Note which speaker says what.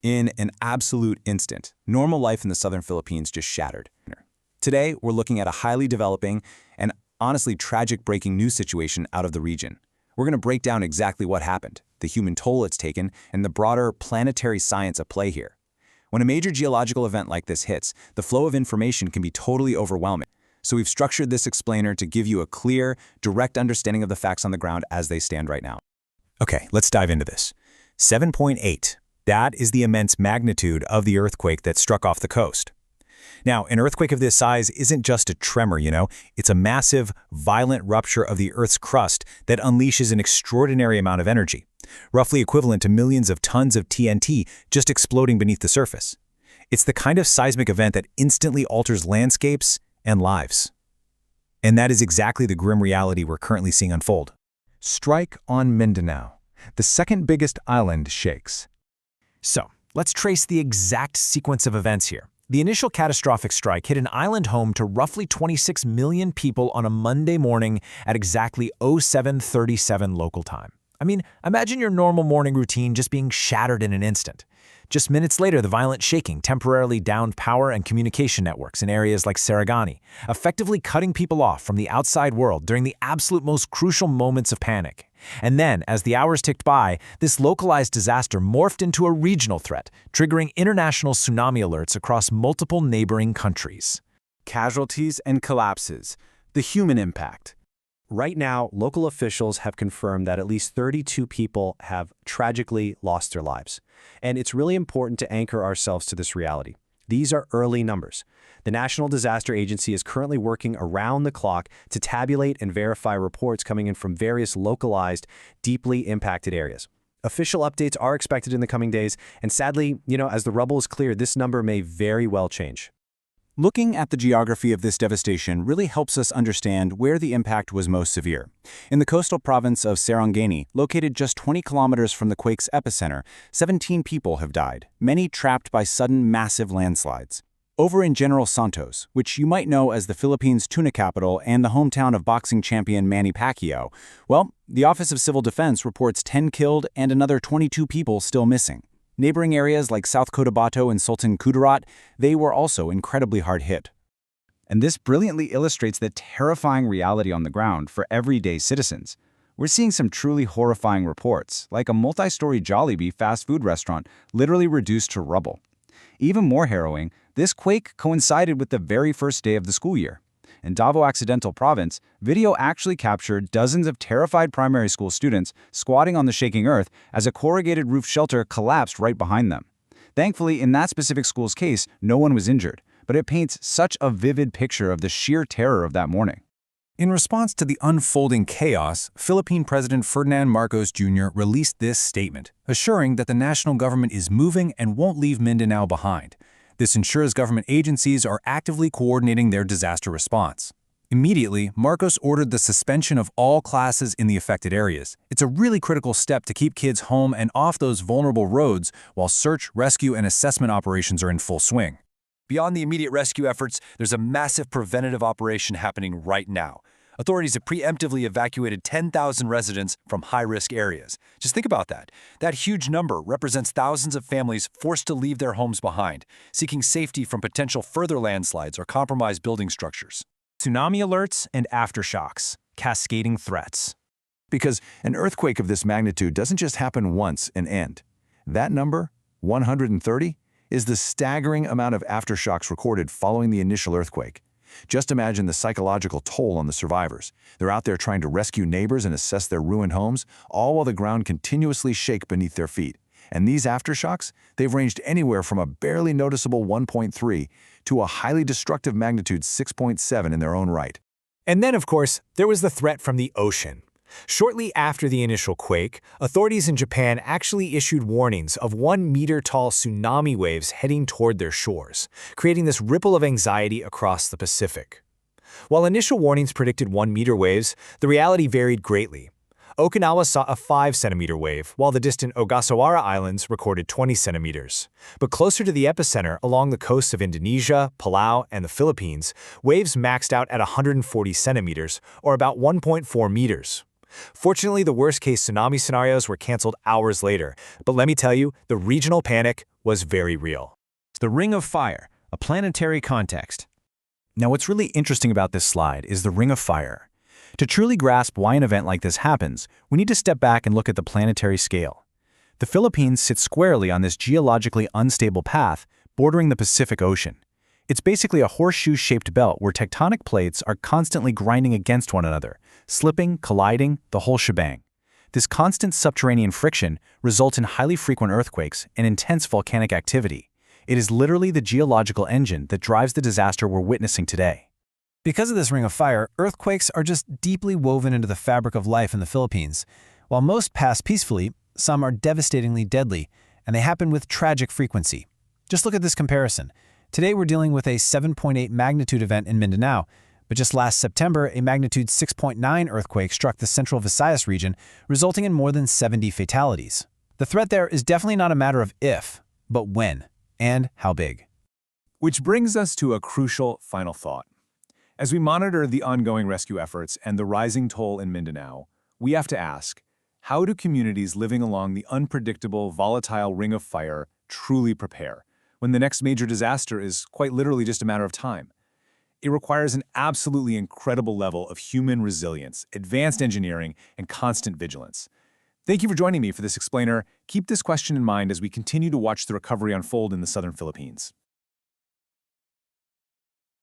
Speaker 1: In an absolute instant, normal life in the southern Philippines just shattered. Today, we're looking at a highly developing and honestly tragic breaking news situation out of the region. We're going to break down exactly what happened, the human toll it's taken, and the broader planetary science at play here. When a major geological event like this hits, the flow of information can be totally overwhelming. So we've structured this explainer to give you a clear, direct understanding of the facts on the ground as they stand right now.
Speaker 2: Okay, let's dive into this. 7.8. That is the immense magnitude of the earthquake that struck off the coast. Now, an earthquake of this size isn't just a tremor, it's a massive, violent rupture of the Earth's crust that unleashes an extraordinary amount of energy, roughly equivalent to millions of tons of TNT just exploding beneath the surface. It's the kind of seismic event that instantly alters landscapes and lives. And that is exactly the grim reality we're currently seeing unfold.
Speaker 3: Strike on Mindanao. The second biggest island shakes.
Speaker 2: So, let's trace the exact sequence of events here. The initial catastrophic strike hit an island home to roughly 26 million people on a Monday morning at exactly 07:37 local time. I mean, imagine your normal morning routine just being shattered in an instant. Just minutes later, the violent shaking temporarily downed power and communication networks in areas like Sarangani, effectively cutting people off from the outside world during the absolute most crucial moments of panic. And then, as the hours ticked by, this localized disaster morphed into a regional threat, triggering international tsunami alerts across multiple neighboring countries.
Speaker 1: Casualties and collapses. The human impact.
Speaker 4: Right now, local officials have confirmed that at least 32 people have tragically lost their lives. And it's really important to anchor ourselves to this reality. These are early numbers. The National Disaster Agency is currently working around the clock to tabulate and verify reports coming in from various localized, deeply impacted areas. Official updates are expected in the coming days, and sadly, as the rubble is cleared, this number may very well change.
Speaker 1: Looking at the geography of this devastation really helps us understand where the impact was most severe. In the coastal province of Sarangani, located just 20 kilometers from the quake's epicenter, 17 people have died, many trapped by sudden massive landslides. Over in General Santos, which you might know as the Philippines' tuna capital and the hometown of boxing champion Manny Pacquiao, well, the Office of Civil Defense reports 10 killed and another 22 people still missing. Neighboring areas like South Cotabato and Sultan Kudarat, they were also incredibly hard hit. And this brilliantly illustrates the terrifying reality on the ground for everyday citizens. We're seeing some truly horrifying reports, like a multi-story Jollibee fast food restaurant literally reduced to rubble. Even more harrowing, this quake coincided with the very first day of the school year. In Davao Occidental Province, video actually captured dozens of terrified primary school students squatting on the shaking earth as a corrugated roof shelter collapsed right behind them. Thankfully, in that specific school's case, no one was injured, but it paints such a vivid picture of the sheer terror of that morning.
Speaker 2: In response to the unfolding chaos, Philippine President Ferdinand Marcos Jr. released this statement, assuring that the national government is moving and won't leave Mindanao behind. This ensures government agencies are actively coordinating their disaster response. Immediately, Marcos ordered the suspension of all classes in the affected areas. It's a really critical step to keep kids home and off those vulnerable roads while search, rescue, and assessment operations are in full swing.
Speaker 5: Beyond the immediate rescue efforts, there's a massive preventative operation happening right now. Authorities have preemptively evacuated 10,000 residents from high-risk areas. Just think about that. That huge number represents thousands of families forced to leave their homes behind, seeking safety from potential further landslides or compromised building structures.
Speaker 2: Tsunami alerts and aftershocks, cascading threats.
Speaker 3: Because an earthquake of this magnitude doesn't just happen once and end. That number, 130, is the staggering amount of aftershocks recorded following the initial earthquake. Just imagine the psychological toll on the survivors. They're out there trying to rescue neighbors and assess their ruined homes, all while the ground continuously shakes beneath their feet. And these aftershocks, they've ranged anywhere from a barely noticeable 1.3 to a highly destructive magnitude 6.7 in their own right.
Speaker 2: And then, of course, there was the threat from the ocean. Shortly after the initial quake, authorities in Japan actually issued warnings of 1-meter-tall tsunami waves heading toward their shores, creating this ripple of anxiety across the Pacific. While initial warnings predicted 1-meter waves, the reality varied greatly. Okinawa saw a 5-centimeter wave, while the distant Ogasawara Islands recorded 20 centimeters. But closer to the epicenter, along the coasts of Indonesia, Palau, and the Philippines, waves maxed out at 140 centimeters, or about 1.4 meters. Fortunately, the worst-case tsunami scenarios were canceled hours later, but let me tell you, the regional panic was very real.
Speaker 1: The Ring of Fire, a planetary context. Now, what's really interesting about this slide is the Ring of Fire. To truly grasp why an event like this happens, we need to step back and look at the planetary scale. The Philippines sits squarely on this geologically unstable path bordering the Pacific Ocean. It's basically a horseshoe-shaped belt where tectonic plates are constantly grinding against one another, slipping, colliding, the whole shebang. This constant subterranean friction results in highly frequent earthquakes and intense volcanic activity. It is literally the geological engine that drives the disaster we're witnessing today.
Speaker 2: Because of this Ring of Fire, earthquakes are just deeply woven into the fabric of life in the Philippines. While most pass peacefully, some are devastatingly deadly, and they happen with tragic frequency. Just look at this comparison. Today we're dealing with a 7.8 magnitude event in Mindanao, but just last September, a magnitude 6.9 earthquake struck the central Visayas region, resulting in more than 70 fatalities. The threat there is definitely not a matter of if, but when, and how big.
Speaker 3: Which brings us to a crucial final thought. As we monitor the ongoing rescue efforts and the rising toll in Mindanao, we have to ask, how do communities living along the unpredictable, volatile Ring of Fire truly prepare when the next major disaster is quite literally just a matter of time? It requires an absolutely incredible level of human resilience, advanced engineering, and constant vigilance. Thank you for joining me for this explainer. Keep this question in mind as we continue to watch the recovery unfold in the southern Philippines.